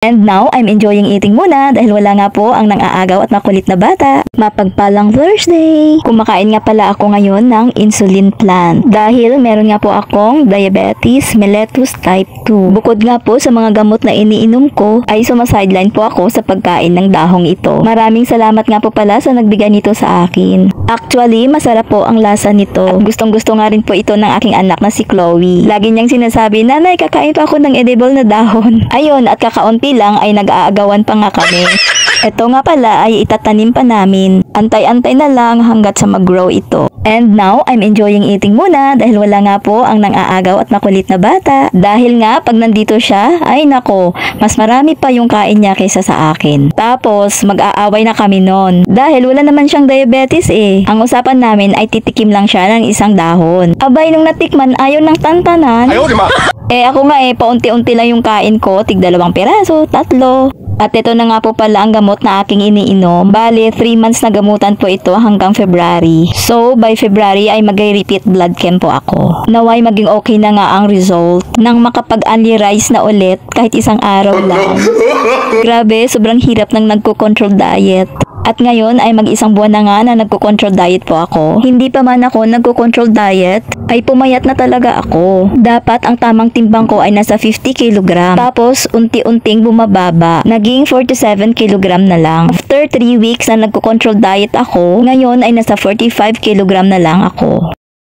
And now, I'm enjoying eating muna dahil wala nga po ang nang-aagaw at makulit na bata. Mapagpalang Thursday! Kumakain nga pala ako ngayon ng insulin plant dahil meron nga po akong diabetes mellitus type 2. Bukod nga po sa mga gamot na iniinom ko, ay sumasideline po ako sa pagkain ng dahong ito. Maraming salamat nga po pala sa nagbigay nito sa akin. Actually, masarap po ang lasa nito. At gustong-gusto nga rin po ito ng aking anak na si Chloe. Lagi niyang sinasabi, "Nanay, kakain pa ako ng edible na dahon." Ayun, at kakaunti lang ay nag-aagawan pa nga kami. Ito nga pala ay itatanim pa namin. Antay-antay na lang hanggat sa mag-grow ito. And now, I'm enjoying eating muna dahil wala nga po ang nang-aagaw at makulit na bata. Dahil nga, pag nandito siya, ay nako, mas marami pa yung kain niya kaysa sa akin. Tapos, mag-aaway na kami nun. Dahil wala naman siyang diabetes eh. Ang usapan namin ay titikim lang siya ng isang dahon. Abay, nung natikman, ayaw ng tantanan. Ako nga paunti-unti lang yung kain ko, tig 2 piraso, 3. At ito na nga po pala ang gamot na aking iniinom. Bale, 3 months na gamutan po ito hanggang February. So, by February ay mag-repeat blood chem po ako. Naway maging okay na nga ang result nang makapag-only rice na ulit kahit isang araw lang. Grabe, sobrang hirap ng nagko-control diet. At ngayon ay mag-1 buwan na nga na nagko-control diet po ako. Hindi pa man ako nagko-control diet, ay pumayat na talaga ako. Dapat ang tamang timbang ko ay nasa 50 kg. Tapos unti-unting bumababa. Naging 47 kg na lang. After 3 weeks na nagko-control diet ako, ngayon ay nasa 45 kg na lang ako.